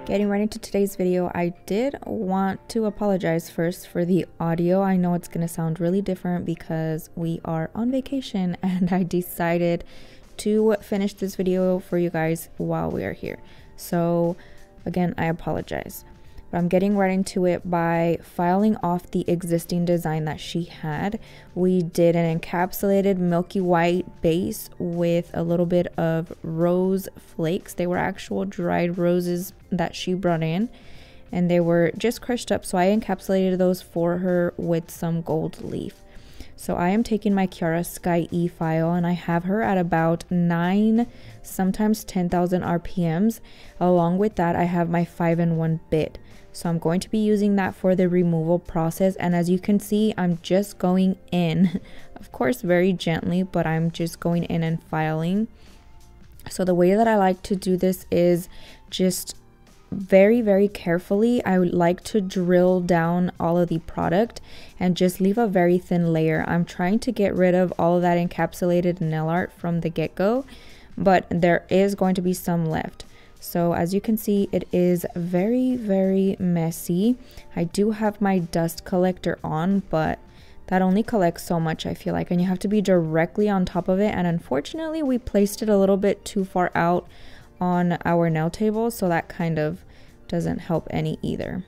Getting right into today's video, I did want to apologize first for the audio. I know it's going to sound really different because we are on vacation and I decided to finish this video for you guys while we are here. So again, I apologize. But I'm getting right into it by filing off the existing design that she had. We did an encapsulated milky white base with a little bit of rose flakes. They were actual dried roses that she brought in, and they were just crushed up, so I encapsulated those for her with some gold leaf. So I am taking my Kiara Sky E file, and I have her at about 9, sometimes 10,000 RPMs. Along with that, I have my 5-in-1 bit. So I'm going to be using that for the removal process, and as you can see, I'm just going in, of course very gently, but I'm just going in and filing. So the way that I like to do this is just very carefully. I would like to drill down all of the product and just leave a very thin layer. I'm trying to get rid of all of that encapsulated nail art from the get-go, but there is going to be some left. So as you can see, it is very messy. I do have my dust collector on, but that only collects so much, I feel like, and you have to be directly on top of it, and unfortunately we placed it a little bit too far out on our nail table, so that kind of doesn't help any either.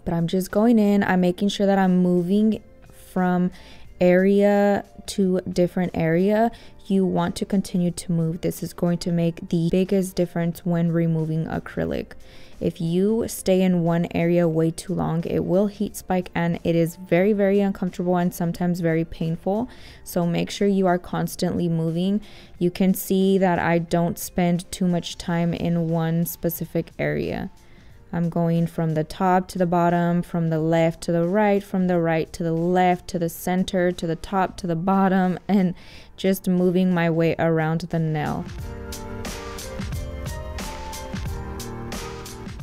But I'm just going in, I'm making sure that I'm moving from area to different area. You want to continue to move. This is going to make the biggest difference when removing acrylic. If you stay in one area way too long, it will heat spike, and it is very uncomfortable and sometimes very painful. So make sure you are constantly moving. You can see that I don't spend too much time in one specific area. I'm going from the top to the bottom, from the left to the right, from the right to the left, to the center, to the top, to the bottom, and just moving my way around the nail.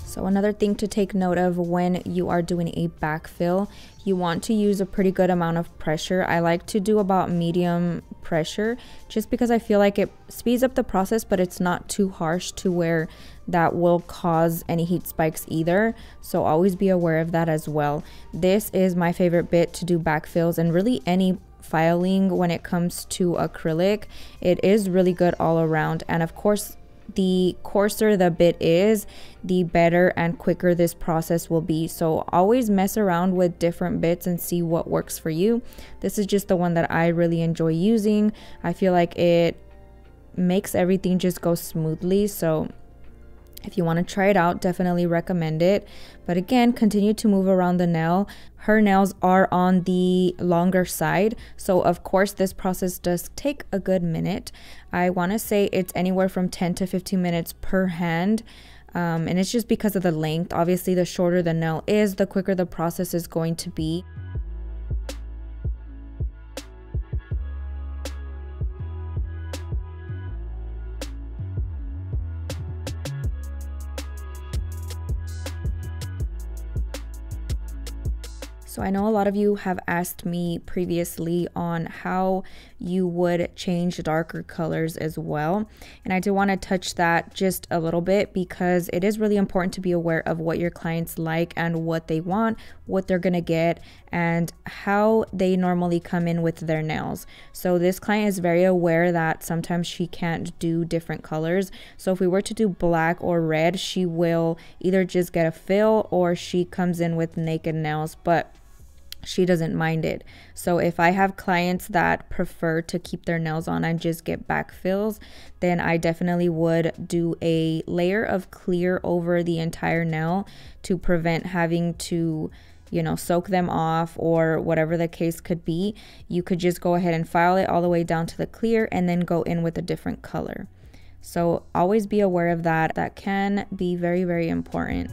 So another thing to take note of when you are doing a backfill, you want to use a pretty good amount of pressure. I like to do about medium pressure just because I feel like it speeds up the process, but it's not too harsh to where that will cause any heat spikes either. So always be aware of that as well. This is my favorite bit to do backfills, and really any filing when it comes to acrylic. It is really good all around, and of course the coarser the bit is, the better and quicker this process will be. So always mess around with different bits and see what works for you. This is just the one that I really enjoy using. I feel like it makes everything just go smoothly. So if you want to try it out, definitely recommend it. But again, continue to move around the nail. Her nails are on the longer side, so of course this process does take a good minute. I want to say it's anywhere from 10 to 15 minutes per hand. And it's just because of the length. Obviously, the shorter the nail is, the quicker the process is going to be. So I know a lot of you have asked me previously on how you would change darker colors as well. And I do want to touch that just a little bit because it is really important to be aware of what your clients like and what they want, what they're going to get, and how they normally come in with their nails. So this client is very aware that sometimes she can't do different colors. So if we were to do black or red, she will either just get a fill or she comes in with naked nails, but she doesn't mind it. So if I have clients that prefer to keep their nails on and just get backfills, then I definitely would do a layer of clear over the entire nail to prevent having to, you know, soak them off or whatever the case could be. You could just go ahead and file it all the way down to the clear and then go in with a different color. So always be aware of that. That can be very important.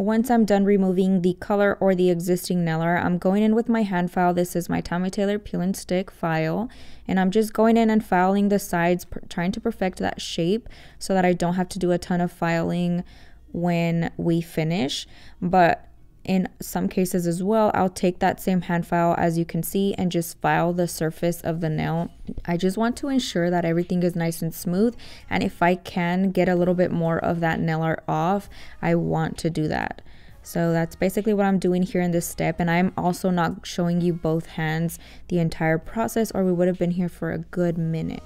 Once I'm done removing the color or the existing nail art, I'm going in with my hand file. This is my Tammy Taylor Peel and Stick file. And I'm just going in and filing the sides, trying to perfect that shape so that I don't have to do a ton of filing when we finish. But in some cases as well, I'll take that same hand file, as you can see, and just file the surface of the nail. I just want to ensure that everything is nice and smooth, and if I can get a little bit more of that nail art off, I want to do that. So that's basically what I'm doing here in this step, and I'm also not showing you both hands the entire process, or we would have been here for a good minute.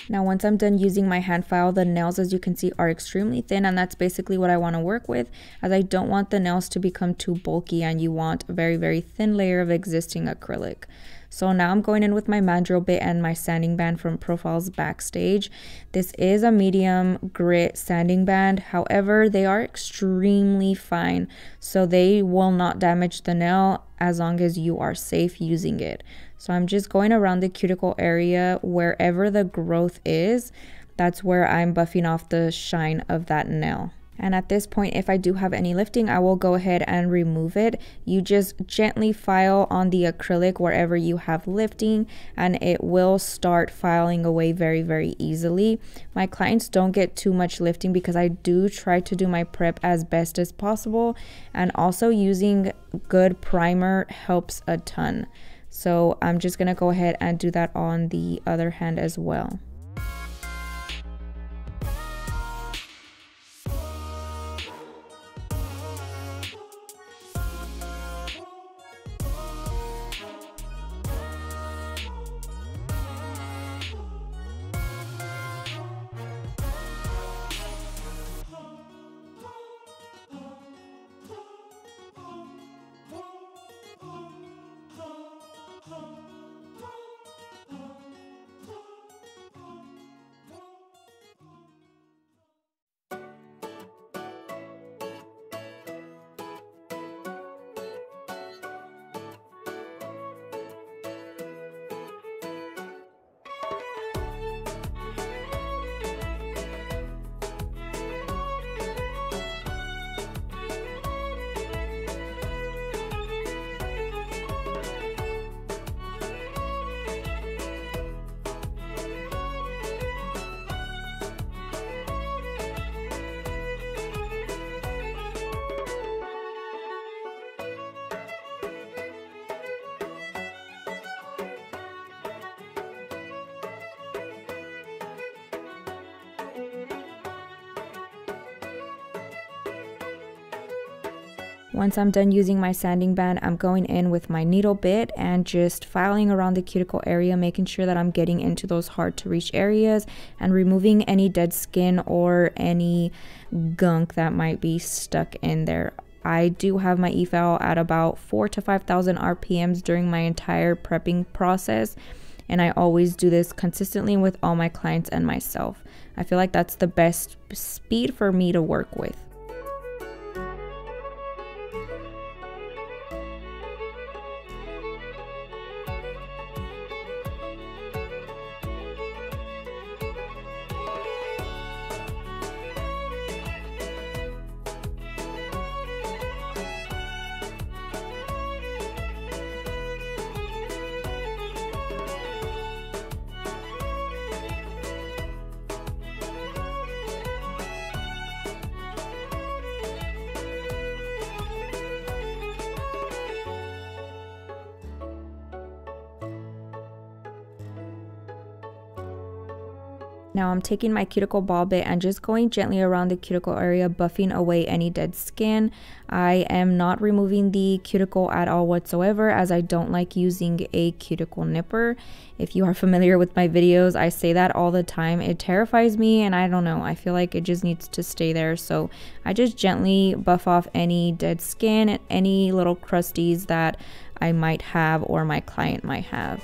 Now once I'm done using my hand file, the nails, as you can see, are extremely thin, and that's basically what I want to work with, as I don't want the nails to become too bulky and you want a very, very thin layer of existing acrylic. So now I'm going in with my Mandrel bit and my sanding band from Profil's Backstage. This is a medium grit sanding band, however they are extremely fine, so they will not damage the nail as long as you are safe using it. So I'm just going around the cuticle area, wherever the growth is, that's where I'm buffing off the shine of that nail. And at this point, if I do have any lifting, I will go ahead and remove it. You just gently file on the acrylic wherever you have lifting, and it will start filing away very, very easily. My clients don't get too much lifting because I do try to do my prep as best as possible, and also using good primer helps a ton. So I'm just gonna go ahead and do that on the other hand as well. Once I'm done using my sanding band, I'm going in with my needle bit and just filing around the cuticle area, making sure that I'm getting into those hard to reach areas and removing any dead skin or any gunk that might be stuck in there. I do have my e-file at about 4,000 to 5,000 RPMs during my entire prepping process, and I always do this consistently with all my clients and myself. I feel like that's the best speed for me to work with. Now I'm taking my cuticle ball bit and just going gently around the cuticle area, buffing away any dead skin. I am not removing the cuticle at all whatsoever, as I don't like using a cuticle nipper. If you are familiar with my videos, I say that all the time. It terrifies me, and I don't know, I feel like it just needs to stay there. So I just gently buff off any dead skin and any little crusties that I might have or my client might have.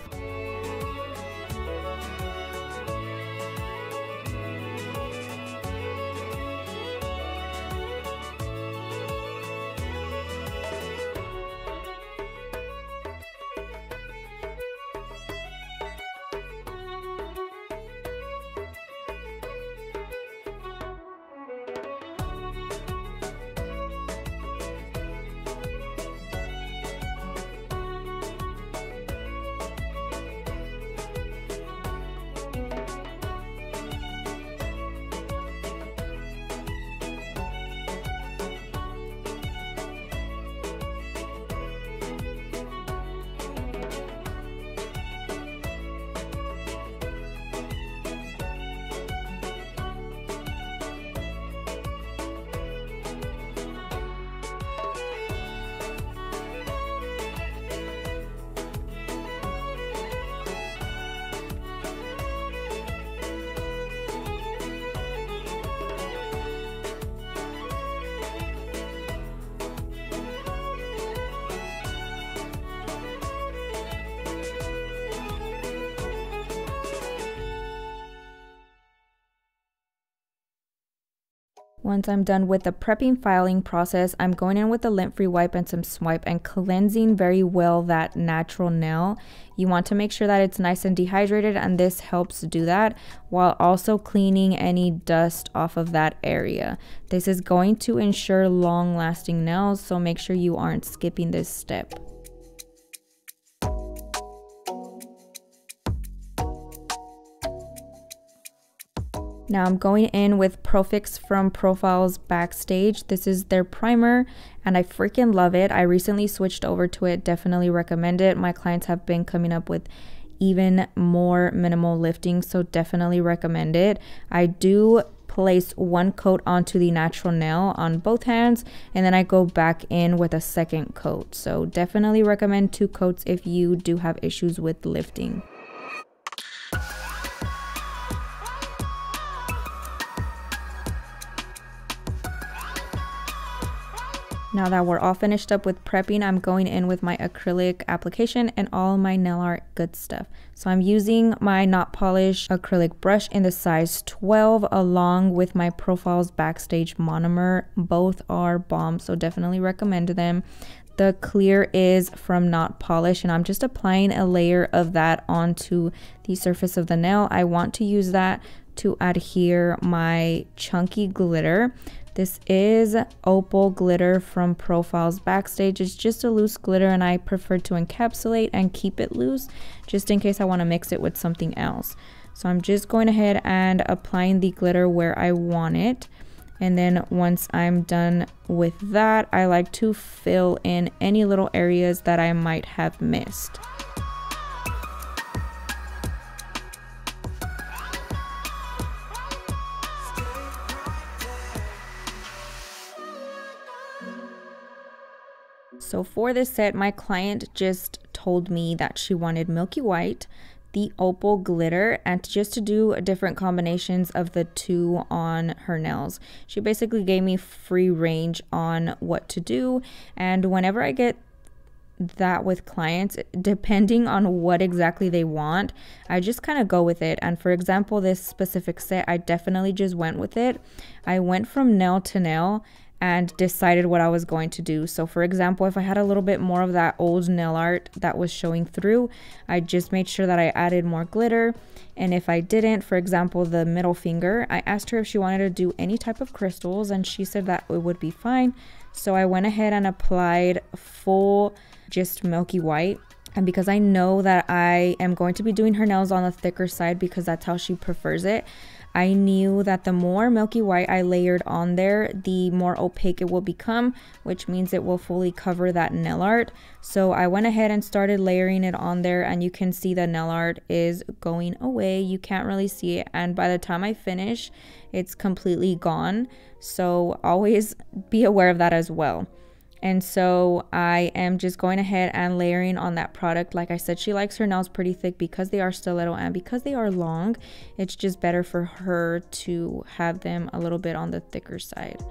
Once I'm done with the prepping filing process, I'm going in with a lint-free wipe and some swipe and cleansing very well that natural nail. You want to make sure that it's nice and dehydrated, and this helps do that while also cleaning any dust off of that area. This is going to ensure long-lasting nails, so make sure you aren't skipping this step. Now I'm going in with Profix from Profil's Backstage. This is their primer and I freaking love it. I recently switched over to it, definitely recommend it. My clients have been coming up with even more minimal lifting, so definitely recommend it. I do place one coat onto the natural nail on both hands, and then I go back in with a second coat. So definitely recommend 2 coats if you do have issues with lifting. Now that we're all finished up with prepping, I'm going in with my acrylic application and all my nail art good stuff. So I'm using my not polished acrylic brush in the size 12 along with my Profil's Backstage monomer. Both are bomb, so definitely recommend them. The clear is from Not Polished, and I'm just applying a layer of that onto the surface of the nail. I want to use that to adhere my chunky glitter. This is Opal glitter from Profil's Backstage. It's just a loose glitter, and I prefer to encapsulate and keep it loose just in case I want to mix it with something else. So I'm just going ahead and applying the glitter where I want it. And then once I'm done with that, I like to fill in any little areas that I might have missed. So for this set, my client just told me that she wanted Milky White, the Opal glitter, and just to do different combinations of the 2 on her nails. She basically gave me free range on what to do, and whenever I get that with clients, depending on what exactly they want, I just kind of go with it. And for example, this specific set, I definitely just went with it. I went from nail to nail and decided what I was going to do. So for example, if I had a little bit more of that old nail art that was showing through, I just made sure that I added more glitter. And if I didn't, for example, the middle finger, I asked her if she wanted to do any type of crystals, and she said that it would be fine. So I went ahead and applied full just Milky White. And because I know that I am going to be doing her nails on the thicker side because that's how she prefers it, I knew that the more milky white I layered on there, the more opaque it will become, which means it will fully cover that nail art. So I went ahead and started layering it on there, and you can see the nail art is going away. You can't really see it, and by the time I finish, it's completely gone. So always be aware of that as well. And so I am just going ahead and layering on that product. Like I said, she likes her nails pretty thick because they are stiletto and because they are long. It's just better for her to have them a little bit on the thicker side.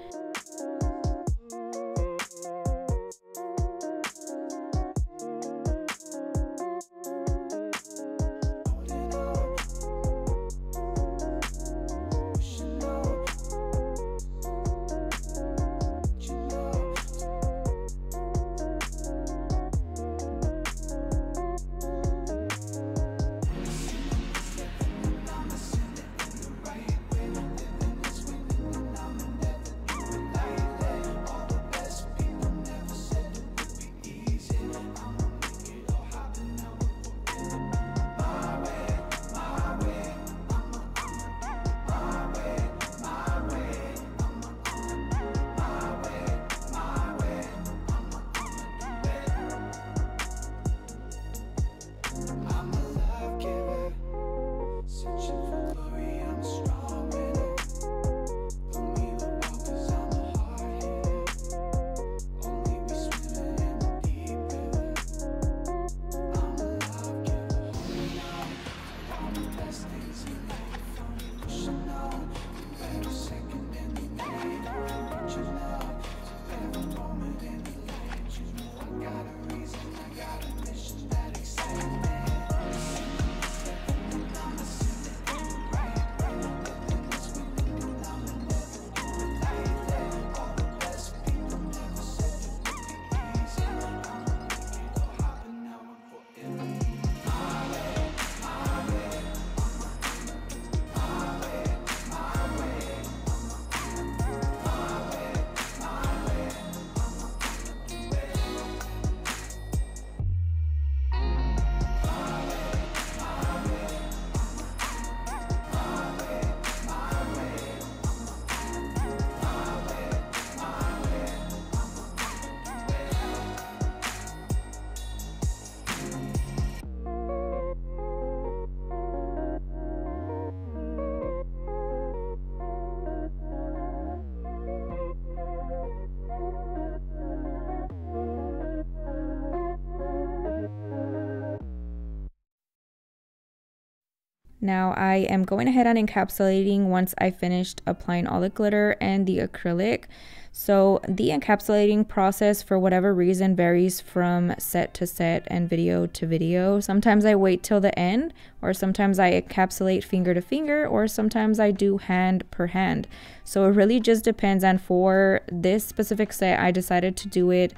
Now I am going ahead and encapsulating once I finished applying all the glitter and the acrylic. So the encapsulating process, for whatever reason, varies from set to set and video to video. Sometimes I wait till the end, or sometimes I encapsulate finger to finger, or sometimes I do hand per hand. So it really just depends, and for this specific set I decided to do it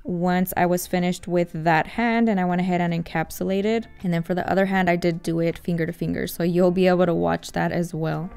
once I was finished with that hand, and I went ahead and encapsulated. And then for the other hand I did do it finger to finger, so you'll be able to watch that as well.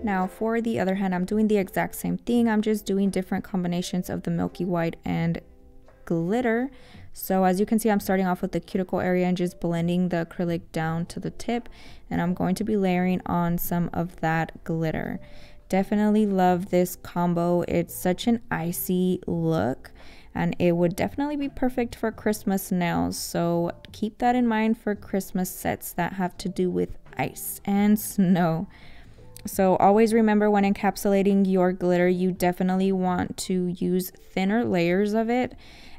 Now for the other hand, I'm doing the exact same thing. I'm just doing different combinations of the Milky White and glitter. So as you can see, I'm starting off with the cuticle area and just blending the acrylic down to the tip, and I'm going to be layering on some of that glitter. Definitely love this combo. It's such an icy look, and it would definitely be perfect for Christmas nails. So keep that in mind for Christmas sets that have to do with ice and snow. So always remember, when encapsulating your glitter, you definitely want to use thinner layers of it.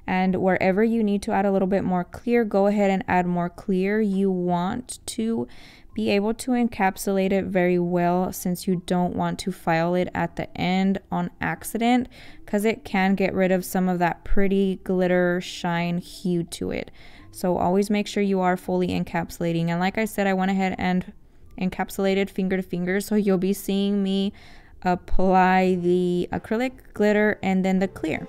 And wherever you need to add a little bit more clear, go ahead and add more clear. You want to be able to encapsulate it very well, since you don't want to file it at the end on accident, because it can get rid of some of that pretty glitter shine hue to it. So always make sure you are fully encapsulating. And like I said, I went ahead and encapsulated finger to finger, so you'll be seeing me apply the acrylic, glitter, and then the clear.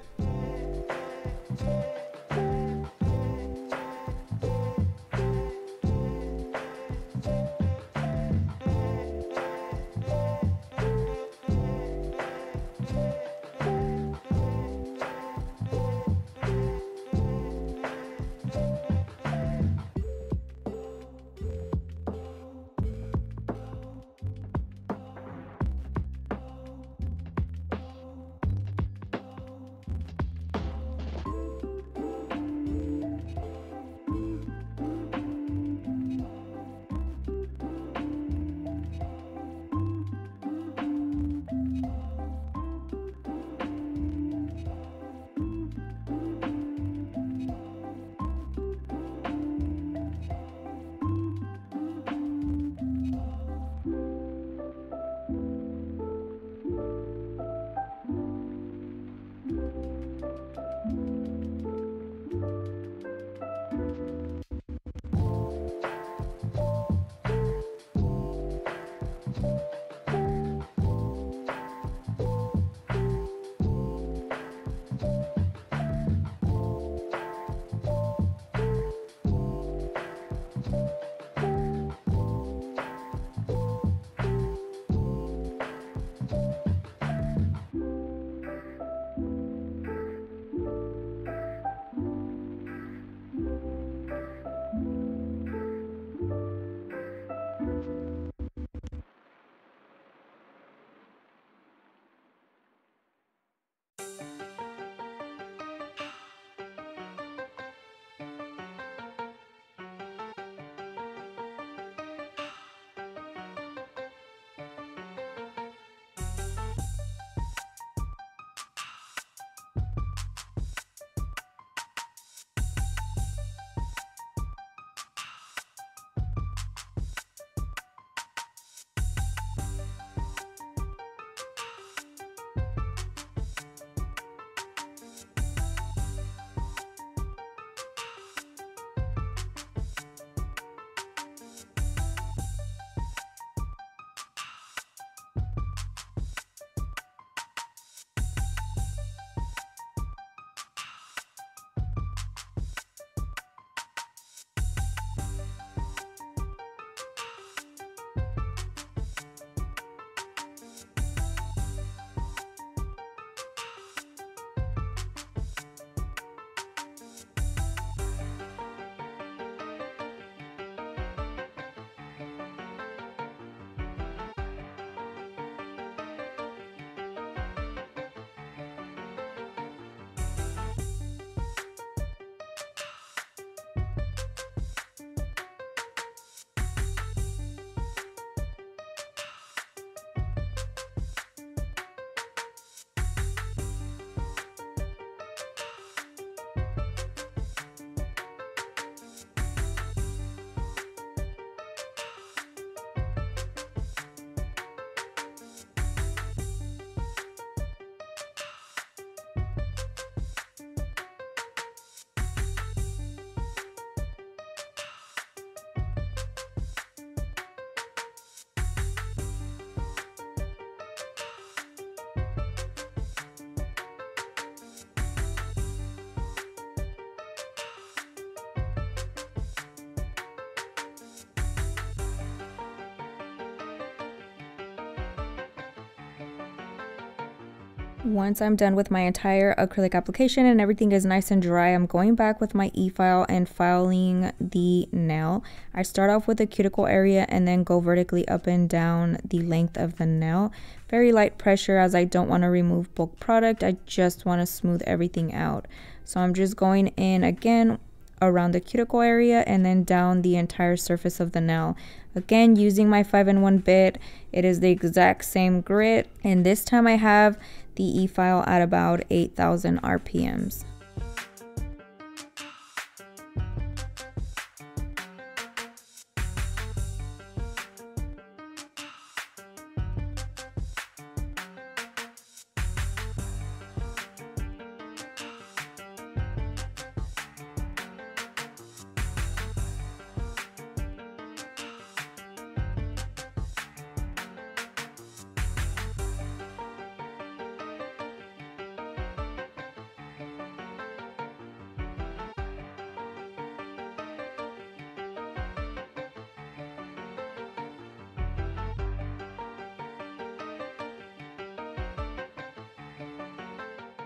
Once I'm done with my entire acrylic application and everything is nice and dry, I'm going back with my e-file and filing the nail. I start off with the cuticle area and then go vertically up and down the length of the nail. Very light pressure as I don't want to remove bulk product. I just want to smooth everything out. So I'm just going in again around the cuticle area and then down the entire surface of the nail. Again, using my 5-in-1 bit, it is the exact same grit, and this time I have the e-file at about 8,000 RPMs.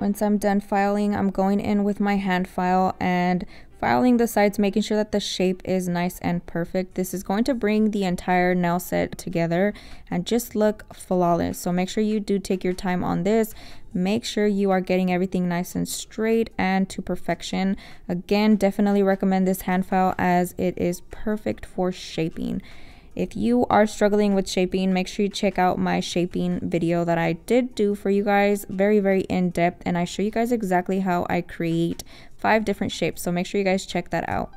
Once I'm done filing, I'm going in with my hand file and filing the sides, making sure that the shape is nice and perfect. This is going to bring the entire nail set together and just look flawless. So make sure you do take your time on this. Make sure you are getting everything nice and straight and to perfection. Again, definitely recommend this hand file as it is perfect for shaping. If you are struggling with shaping, make sure you check out my shaping video that I did do for you guys. Very, very in-depth, and I show you guys exactly how I create 5 different shapes. So make sure you guys check that out.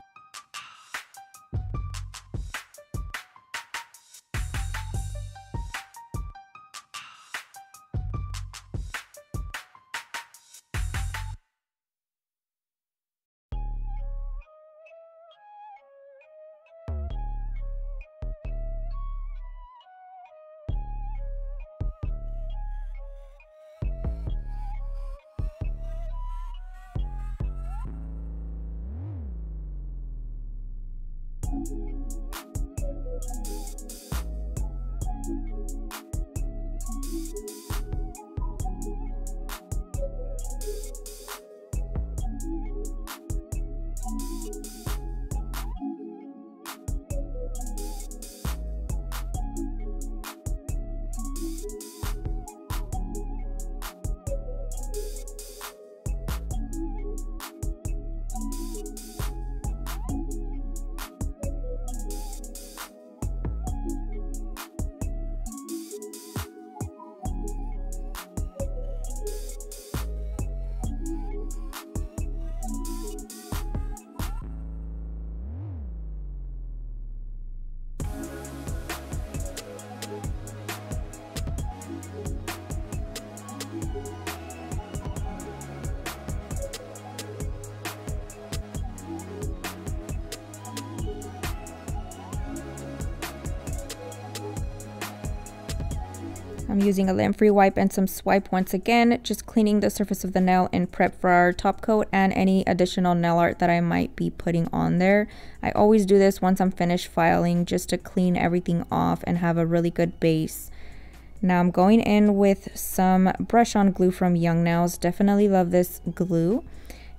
I'm using a lint-free wipe and some swipe once again, just cleaning the surface of the nail in prep for our top coat and any additional nail art that I might be putting on there. I always do this once I'm finished filing just to clean everything off and have a really good base. Now I'm going in with some brush-on glue from Young Nails. Definitely love this glue.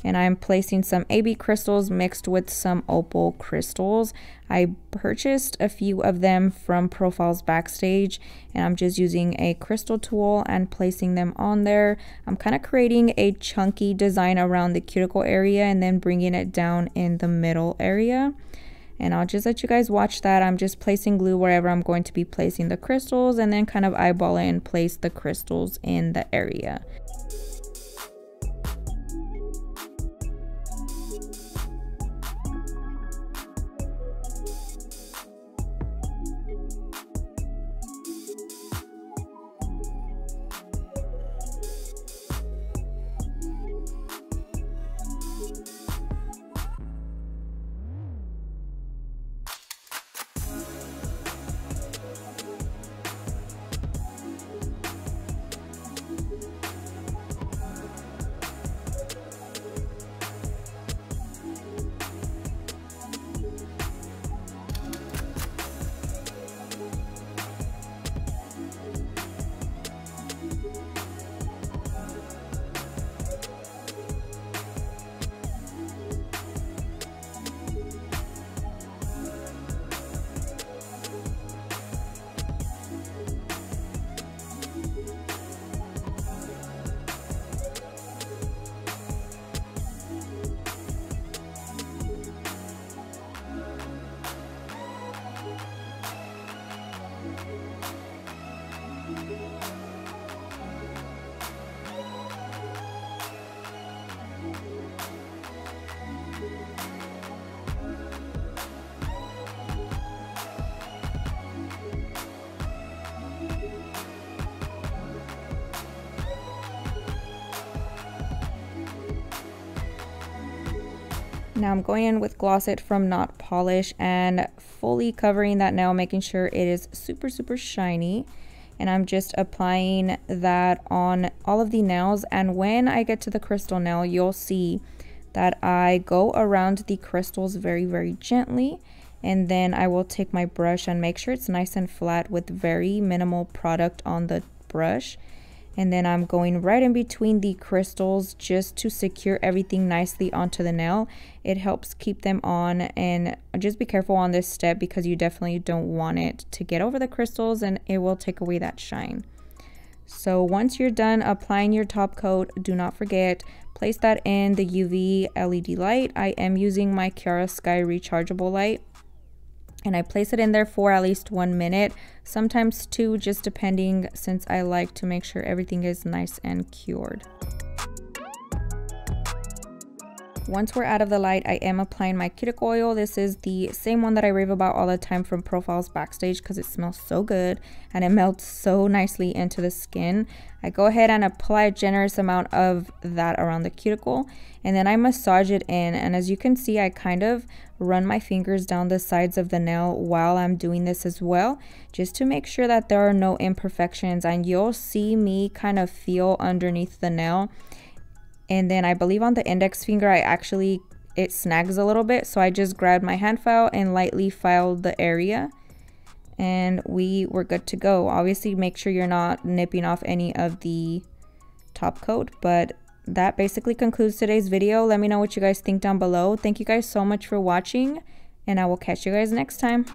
And I'm placing some AB crystals mixed with some Opal crystals. I purchased a few of them from Profil's Backstage, and I'm just using a crystal tool and placing them on there. I'm kind of creating a chunky design around the cuticle area and then bringing it down in the middle area. And I'll just let you guys watch that. I'm just placing glue wherever I'm going to be placing the crystals and then kind of eyeball it and place the crystals in the area. Now I'm going in with Gloss It from Not Polish and fully covering that nail, making sure it is super, super shiny. And I'm just applying that on all of the nails. And when I get to the crystal nail, you'll see that I go around the crystals very, very gently. And then I will take my brush and make sure it's nice and flat with very minimal product on the brush. And then I'm going right in between the crystals just to secure everything nicely onto the nail. It helps keep them on, and just be careful on this step because you definitely don't want it to get over the crystals and it will take away that shine. So once you're done applying your top coat, do not forget, place that in the UV LED light. I am using my Kiara Sky rechargeable light. And I place it in there for at least 1 minute, sometimes 2, just depending, since I like to make sure everything is nice and cured. Once we're out of the light, I am applying my cuticle oil. This is the same one that I rave about all the time from Profil's Backstage because it smells so good and it melts so nicely into the skin. I go ahead and apply a generous amount of that around the cuticle, and then I massage it in. And as you can see, I kind of run my fingers down the sides of the nail while I'm doing this as well, just to make sure that there are no imperfections. And you'll see me kind of feel underneath the nail. And then I believe on the index finger, it snags a little bit. So I just grabbed my hand file and lightly filed the area. And we were good to go. Obviously, make sure you're not nipping off any of the top coat. But that basically concludes today's video. Let me know what you guys think down below. Thank you guys so much for watching, and I will catch you guys next time.